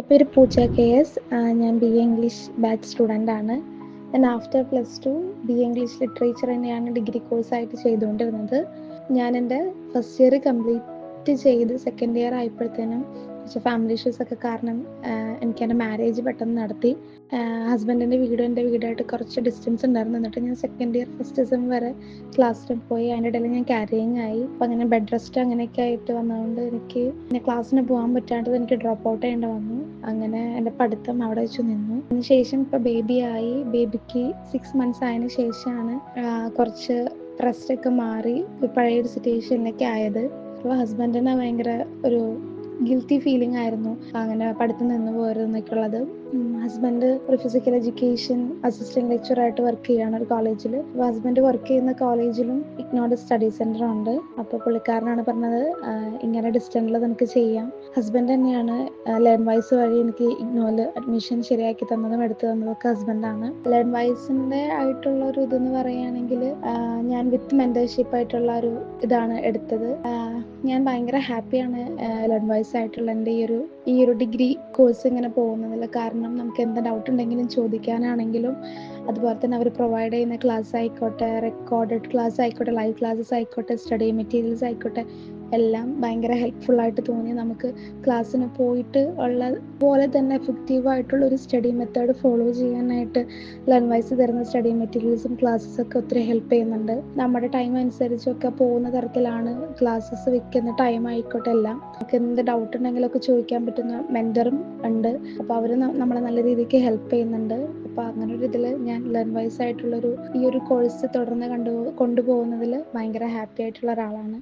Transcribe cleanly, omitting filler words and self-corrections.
എൻ്റെ പേര് പൂജ കെ.എസ്. ഞാൻ ബി എ ഇംഗ്ലീഷ് ബാച്ച് സ്റ്റുഡൻ്റാണ്. ഞാൻ after +2 B A English literature തന്നെയാണ് ഡിഗ്രി കോഴ്സായിട്ട് ചെയ്തുകൊണ്ടിരുന്നത്. ഞാൻ എൻ്റെ ഫസ്റ്റ് ഇയർ കംപ്ലീറ്റ് ചെയ്ത് സെക്കൻഡ് ഇയർ ആയപ്പോഴത്തേനും കുറച്ച് ഫാമിലി ഇഷ്യൂസൊക്കെ കാരണം എനിക്കെൻ്റെ മാരേജ് പെട്ടെന്ന് നടത്തി. ഹസ്ബൻഡിൻ്റെ വീടും എൻ്റെ വീടായിട്ട് കുറച്ച് ഡിസ്റ്റൻസ് ഉണ്ടായിരുന്നു. എന്നിട്ട് ഞാൻ സെക്കൻഡ് ഇയർ ഫസ്റ്റ് സെം വരെ ക്ലാസ്സിൽ പോയി. അതിൻ്റെ ഇടയിൽ ഞാൻ ക്യാരിയിങ് ആയി. അപ്പം അങ്ങനെ ബെഡ് റെസ്റ്റ് അങ്ങനെയൊക്കെ ആയിട്ട് വന്നതുകൊണ്ട് എനിക്ക് പിന്നെ ക്ലാസ്സിന് പോകാൻ പറ്റാണ്ടത് എനിക്ക് ഡ്രോപ്പ് ഔട്ട് ചെയ്യേണ്ടി വന്നു. അങ്ങനെ എൻ്റെ പഠിത്തം അവിടെ വെച്ച് നിന്നു. അതിനുശേഷം ഇപ്പോൾ ബേബിയായി. ബേബിക്ക് 6 months ആയതിനു ശേഷമാണ് കുറച്ച് റെസ്റ്റൊക്കെ മാറി പഴയൊരു സിറ്റുവേഷനിലേക്ക് ആയത്. അപ്പോൾ ഹസ്ബൻഡിന് ഭയങ്കര ഒരു ഗിൽറ്റി ഫീലിംഗ് ആയിരുന്നു അങ്ങനെ പഠിത്തം നിന്ന് പോരുന്നൊക്കെ ഉള്ളത്. ഹസ്ബൻഡ് ഒരു ഫിസിക്കൽ എഡ്യൂക്കേഷൻ അസിസ്റ്റന്റ് ലെക്ചറായിട്ട് വർക്ക് ചെയ്യുകയാണ് ഒരു കോളേജിൽ. അപ്പോൾ ഹസ്ബൻഡ് വർക്ക് ചെയ്യുന്ന കോളേജിലും ഇഗ്നോയുടെ സ്റ്റഡി സെൻറ്റർ ഉണ്ട്. അപ്പോൾ പുള്ളിക്കാരനാണ് പറഞ്ഞത് ഇങ്ങനെ ഡിസ്റ്റൻറ്റിൽ നമുക്ക് ചെയ്യാം. ഹസ്ബൻഡ് തന്നെയാണ് ലേൺ വൈസ് വഴി എനിക്ക് ഇഗ്നോയിൽ അഡ്മിഷൻ ശരിയാക്കി തന്നതും എടുത്തു തന്നതൊക്കെ ഹസ്ബൻഡാണ്. ലേൺ വൈസിൻ്റെ ആയിട്ടുള്ള ഒരു ഇതെന്ന് പറയുകയാണെങ്കിൽ ഞാൻ വിത്ത് മെൻറ്റർഷിപ്പ് ആയിട്ടുള്ള ഒരു ഇതാണ് എടുത്തത്. ഞാൻ ഭയങ്കര ഹാപ്പിയാണ് ലേൺ വൈസ് ആയിട്ടുള്ള എൻ്റെ ഈ ഒരു ഡിഗ്രി കോഴ്സ് ഇങ്ങനെ പോകുന്നതിൽ. കാരണം നമുക്ക് എന്ത് ഡൗട്ട് ഉണ്ടെങ്കിലും ചോദിക്കാനാണെങ്കിലും, അതുപോലെ തന്നെ അവർ പ്രൊവൈഡ് ചെയ്യുന്ന ക്ലാസ് ആയിക്കോട്ടെ, റെക്കോർഡഡ് ക്ലാസ് ആയിക്കോട്ടെ, ലൈവ് ക്ലാസ്സസ് ആയിക്കോട്ടെ, സ്റ്റഡി മെറ്റീരിയൽസ് ആയിക്കോട്ടെ, എല്ലാം ഭയങ്കര ഹെൽപ്ഫുള്ളായിട്ട് തോന്നി. നമുക്ക് ക്ലാസ്സിന് പോയിട്ട് ഉള്ള പോലെ തന്നെ എഫക്റ്റീവായിട്ടുള്ള ഒരു സ്റ്റഡി മെത്തേഡ് ഫോളോ ചെയ്യാനായിട്ട് ലേൺ വൈസ് തരുന്ന സ്റ്റഡി മെറ്റീരിയൽസും ക്ലാസ്സസൊക്കെ ഒത്തിരി ഹെൽപ്പ് ചെയ്യുന്നുണ്ട്. നമ്മുടെ ടൈം അനുസരിച്ചൊക്കെ പോകുന്ന തരത്തിലാണ് ക്ലാസ്സസ് വെക്കുന്ന ടൈം ആയിക്കോട്ടെ എല്ലാം. നമുക്ക് എന്ത് ഡൗട്ട് ഉണ്ടെങ്കിലൊക്കെ ചോദിക്കാൻ പറ്റുന്ന മെൻറ്ററും ഉണ്ട്. അപ്പോൾ അവർ നമ്മളെ നല്ല രീതിക്ക് ഹെൽപ്പ് ചെയ്യുന്നുണ്ട്. അപ്പോൾ അങ്ങനെ ഒരു ഇതിൽ ഞാൻ ലേൺ വൈസ് ആയിട്ടുള്ളൊരു ഈ ഒരു കോഴ്സ് തുടർന്ന് കൊണ്ടുപോകുന്നതിൽ ഭയങ്കര ഹാപ്പി ആയിട്ടുള്ള ഒരാളാണ്.